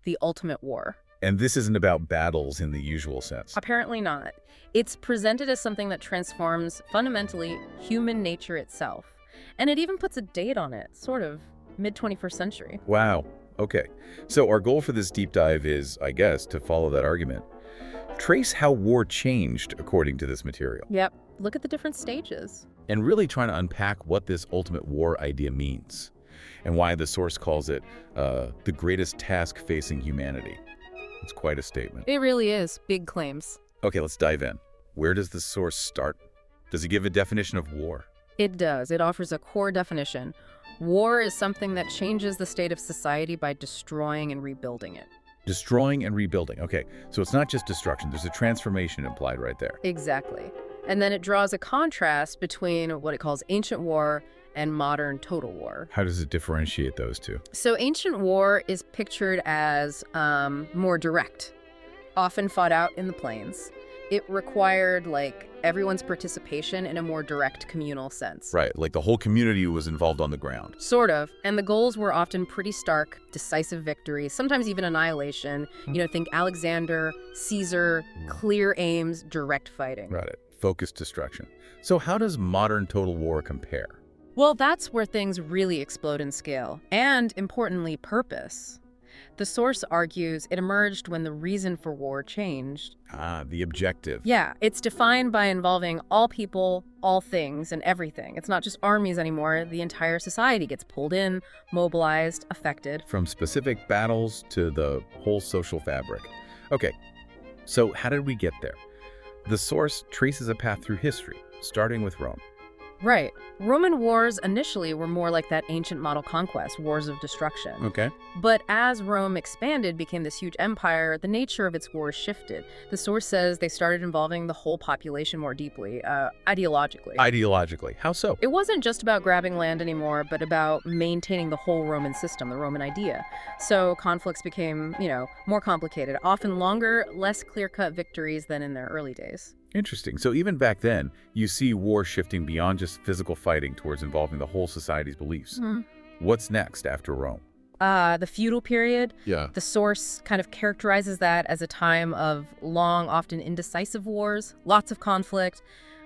the ultimate war. And this isn't about battles in the usual sense. Apparently not. It's presented as something that transforms, fundamentally, human nature itself. And it even puts a date on it, sort of, mid-21st century. Wow. Okay. So our goal for this deep dive is, I guess, to follow that argument. Trace how war changed according to this material. Yep. Look at the different stages. And really trying to unpack what this ultimate war idea means and why the source calls it the greatest task facing humanity. It's quite a statement. It really is. Big claims. Okay, let's dive in. Where does the source start? Does it give a definition of war? It does. It offers a core definition. War is something that changes the state of society by destroying and rebuilding it. Destroying and rebuilding. Okay, so it's not just destruction. There's a transformation implied right there. Exactly. And then it draws a contrast between what it calls ancient war and modern total war. How does it differentiate those two? So ancient war is pictured as more direct, often fought out in the plains. It required, like, everyone's participation in a more direct communal sense. Right, like the whole community was involved on the ground. Sort of. And the goals were often pretty stark, decisive victories, sometimes even annihilation. Think Alexander, Caesar, clear aims, direct fighting. Got it. Focused destruction. So how does modern total war compare? Well, that's where things really explode in scale, and, importantly, purpose. The source argues it emerged when the reason for war changed. Ah, the objective. Yeah, it's defined by involving all people, all things, and everything. It's not just armies anymore. The entire society gets pulled in, mobilized, affected. From specific battles to the whole social fabric. Okay, so how did we get there? The source traces a path through history, starting with Rome. Right. Roman wars initially were more like that ancient model conquest, wars of destruction. Okay. But as Rome expanded, became this huge empire, the nature of its wars shifted. The source says they started involving the whole population more deeply, ideologically. Ideologically. How so? It wasn't just about grabbing land anymore, but about maintaining the whole Roman system, the Roman idea. So conflicts became, more complicated, often longer, less clear-cut victories than in their early days. Interesting. So even back then, you see war shifting beyond just physical fighting towards involving the whole society's beliefs. What's next after Rome? The feudal period. Yeah. The source kind of characterizes that as a time of long, often indecisive wars, lots of conflict,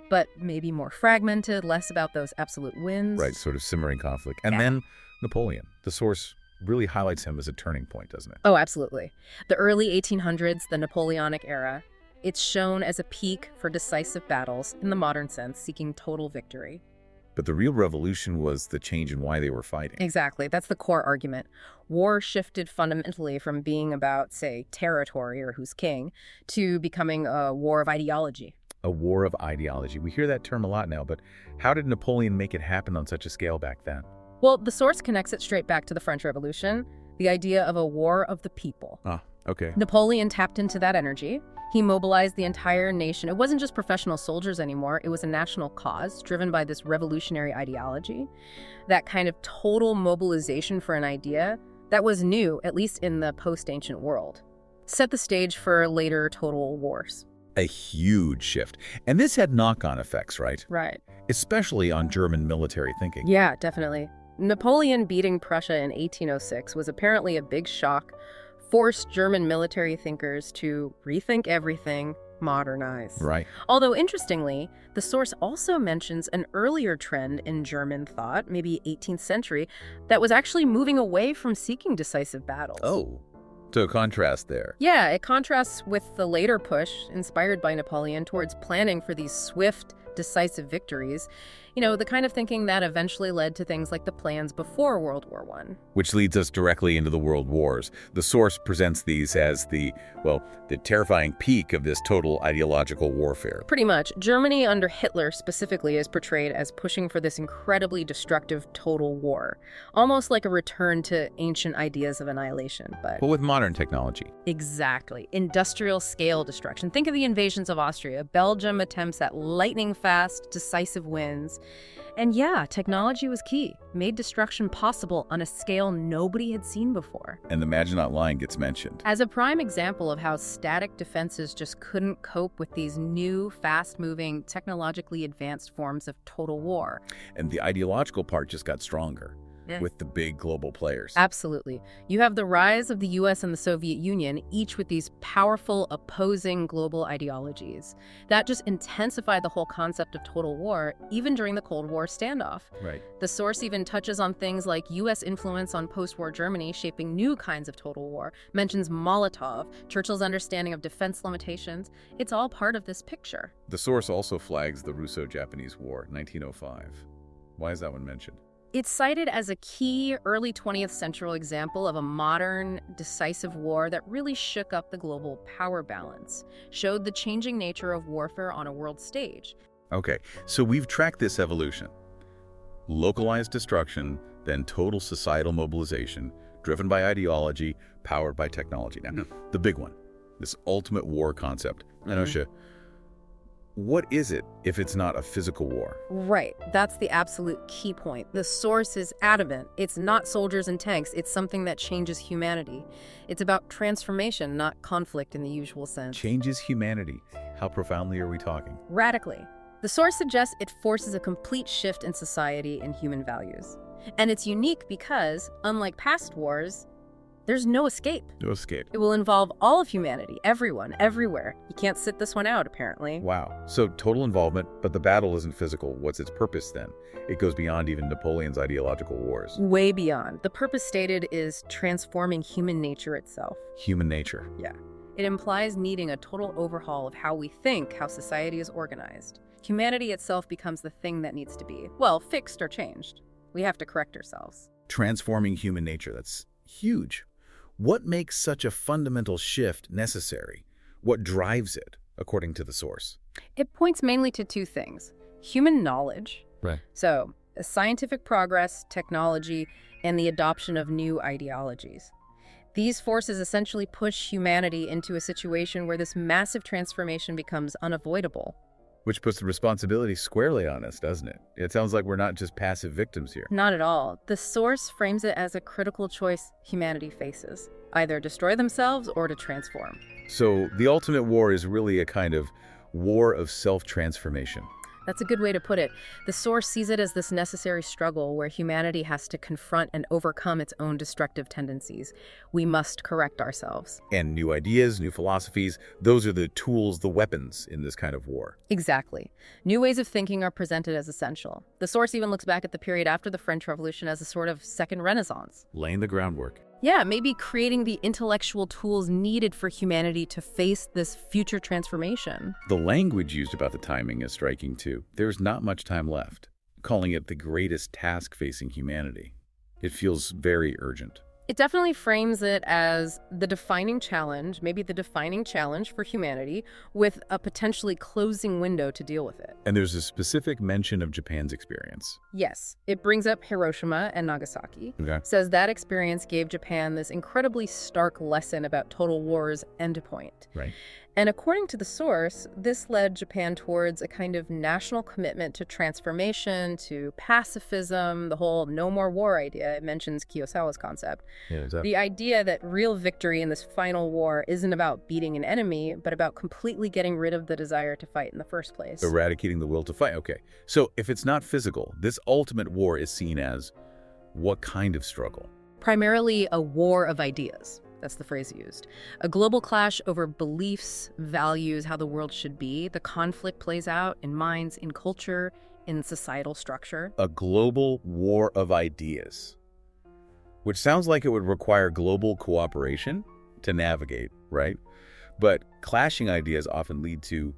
but maybe more fragmented, less about those absolute wins. Right, sort of simmering conflict. And then Napoleon. The source really highlights him as a turning point, doesn't it? Oh, absolutely. The early 1800s, the Napoleonic era. It's shown as a peak for decisive battles, in the modern sense, seeking total victory. But the real revolution was the change in why they were fighting. Exactly. That's the core argument. War shifted fundamentally from being about, say, territory or who's king, to becoming a war of ideology. A war of ideology. We hear that term a lot now, but how did Napoleon make it happen on such a scale back then? Well, the source connects it straight back to the French Revolution, the idea of a war of the people. Ah, okay. Napoleon tapped into that energy. He mobilized the entire nation. It wasn't just professional soldiers anymore. It was a national cause driven by this revolutionary ideology. That kind of total mobilization for an idea that was new, at least in the post-ancient world. Set the stage for later total wars. A huge shift. And this had knock-on effects, right? Right. Especially on German military thinking. Yeah, definitely. Napoleon beating Prussia in 1806 was apparently a big shock, forced German military thinkers to rethink everything, modernize. Right. Although, interestingly, the source also mentions an earlier trend in German thought, maybe 18th century, that was actually moving away from seeking decisive battles. Oh, so a contrast there. Yeah, it contrasts with the later push, inspired by Napoleon, towards planning for these swift, decisive victories. The kind of thinking that eventually led to things like the plans before World War I. Which leads us directly into the world wars. The source presents these as the terrifying peak of this total ideological warfare. Pretty much. Germany under Hitler specifically is portrayed as pushing for this incredibly destructive total war. Almost like a return to ancient ideas of annihilation, but with modern technology. Exactly. Industrial scale destruction. Think of the invasions of Austria. Belgium attempts at lightning-fast, decisive wins. And yeah, technology was key. Made destruction possible on a scale nobody had seen before. And the Maginot Line gets mentioned. As a prime example of how static defenses just couldn't cope with these new, fast-moving, technologically advanced forms of total war. And the ideological part just got stronger. with the big global players. Absolutely. You have the rise of the US and the Soviet Union, each with these powerful, opposing global ideologies. That just intensified the whole concept of total war, even during the Cold War standoff. Right. The source even touches on things like US influence on post-war Germany shaping new kinds of total war, mentions Molotov, Churchill's understanding of defense limitations. It's all part of this picture. The source also flags the Russo-Japanese War, 1905. Why is that one mentioned? It's cited as a key early 20th century example of a modern, decisive war that really shook up the global power balance, showed the changing nature of warfare on a world stage. Okay, so we've tracked this evolution. Localized destruction, then total societal mobilization, driven by ideology, powered by technology. Now, the big one, this ultimate war concept. Anosha, what is it if it's not a physical war? Right. That's the absolute key point. The source is adamant. It's not soldiers and tanks. It's something that changes humanity. It's about transformation, not conflict in the usual sense. Changes humanity. How profoundly are we talking? Radically. The source suggests it forces a complete shift in society and human values. And it's unique because, unlike past wars, there's no escape. No escape. It will involve all of humanity, everyone, everywhere. You can't sit this one out, apparently. Wow. So total involvement, but the battle isn't physical. What's its purpose then? It goes beyond even Napoleon's ideological wars. Way beyond. The purpose stated is transforming human nature itself. Human nature. Yeah. It implies needing a total overhaul of how we think, how society is organized. Humanity itself becomes the thing that needs to be, well, fixed or changed. We have to correct ourselves. Transforming human nature. That's huge. What makes such a fundamental shift necessary? What drives it, according to the source? It points mainly to two things. Human knowledge. Right. So, scientific progress, technology, and the adoption of new ideologies. These forces essentially push humanity into a situation where this massive transformation becomes unavoidable. Which puts the responsibility squarely on us, doesn't it? It sounds like we're not just passive victims here. Not at all. The source frames it as a critical choice humanity faces. Either destroy themselves or to transform. So the ultimate war is really a kind of war of self-transformation. That's a good way to put it. The source sees it as this necessary struggle where humanity has to confront and overcome its own destructive tendencies. We must correct ourselves. And new ideas, new philosophies, those are the tools, the weapons in this kind of war. Exactly. New ways of thinking are presented as essential. The source even looks back at the period after the French Revolution as a sort of second Renaissance. Laying the groundwork. Yeah, maybe creating the intellectual tools needed for humanity to face this future transformation. The language used about the timing is striking too. There's not much time left. Calling it the greatest task facing humanity. It feels very urgent. It definitely frames it as the defining challenge, maybe the defining challenge for humanity, with a potentially closing window to deal with it. And there's a specific mention of Japan's experience. Yes, it brings up Hiroshima and Nagasaki. Okay. Says that experience gave Japan this incredibly stark lesson about total war's endpoint. Right. And according to the source, this led Japan towards a kind of national commitment to transformation, to pacifism, the whole no more war idea. It mentions Kurosawa's concept. Yeah, exactly. The idea that real victory in this final war isn't about beating an enemy, but about completely getting rid of the desire to fight in the first place. Eradicating the will to fight. Okay. So if it's not physical, this ultimate war is seen as what kind of struggle? Primarily a war of ideas. That's the phrase used. A global clash over beliefs, values, how the world should be. The conflict plays out in minds, in culture, in societal structure. A global war of ideas, which sounds like it would require global cooperation to navigate, right? But clashing ideas often lead to,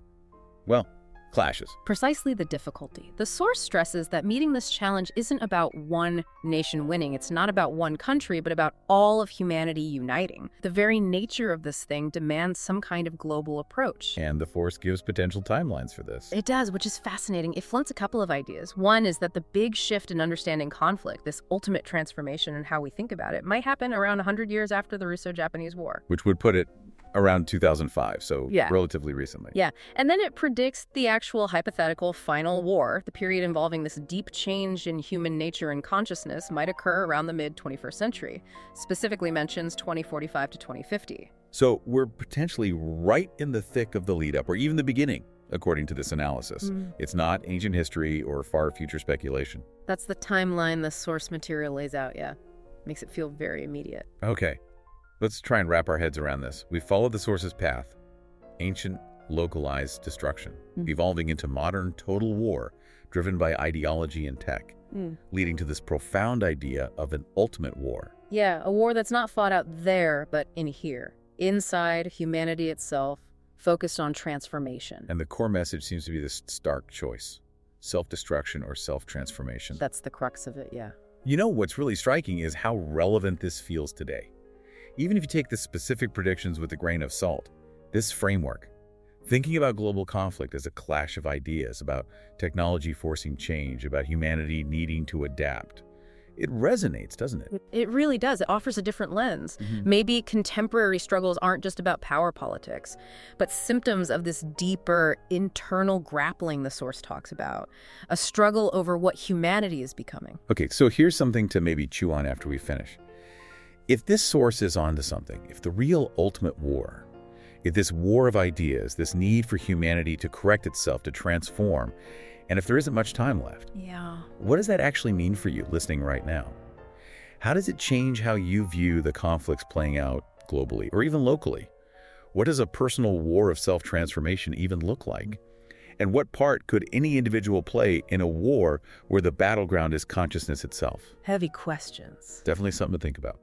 well, clashes. Precisely the difficulty. The source stresses that meeting this challenge isn't about one nation winning. It's not about one country, but about all of humanity uniting. The very nature of this thing demands some kind of global approach. And the force gives potential timelines for this. It does, which is fascinating. It fronts a couple of ideas. One is that the big shift in understanding conflict, this ultimate transformation in how we think about it, might happen around 100 years after the Russo-Japanese War. Which would put it around 2005, so relatively recently. Yeah, and then it predicts the actual hypothetical final war, the period involving this deep change in human nature and consciousness might occur around the mid-21st century. Specifically mentions 2045 to 2050. So we're potentially right in the thick of the lead-up, or even the beginning according to this analysis. It's not ancient history or far future speculation. That's the timeline the source material lays out, yeah. Makes it feel very immediate. Okay, let's try and wrap our heads around this. We followed the source's path. Ancient, localized destruction, evolving into modern total war driven by ideology and tech, leading to this profound idea of an ultimate war. Yeah, a war that's not fought out there, but in here. Inside humanity itself, focused on transformation. And the core message seems to be this stark choice: self-destruction or self-transformation. That's the crux of it, yeah. You know, what's really striking is how relevant this feels today. Even if you take the specific predictions with a grain of salt, this framework, thinking about global conflict as a clash of ideas, about technology forcing change, about humanity needing to adapt, it resonates, doesn't it? It really does. It offers a different lens. Maybe contemporary struggles aren't just about power politics, but symptoms of this deeper internal grappling the source talks about, a struggle over what humanity is becoming. Okay, so here's something to maybe chew on after we finish. If this source is onto something, if the real ultimate war, if this war of ideas, this need for humanity to correct itself, to transform, and if there isn't much time left, what does that actually mean for you listening right now? How does it change how you view the conflicts playing out globally or even locally? What does a personal war of self-transformation even look like? And what part could any individual play in a war where the battleground is consciousness itself? Heavy questions. Definitely something to think about.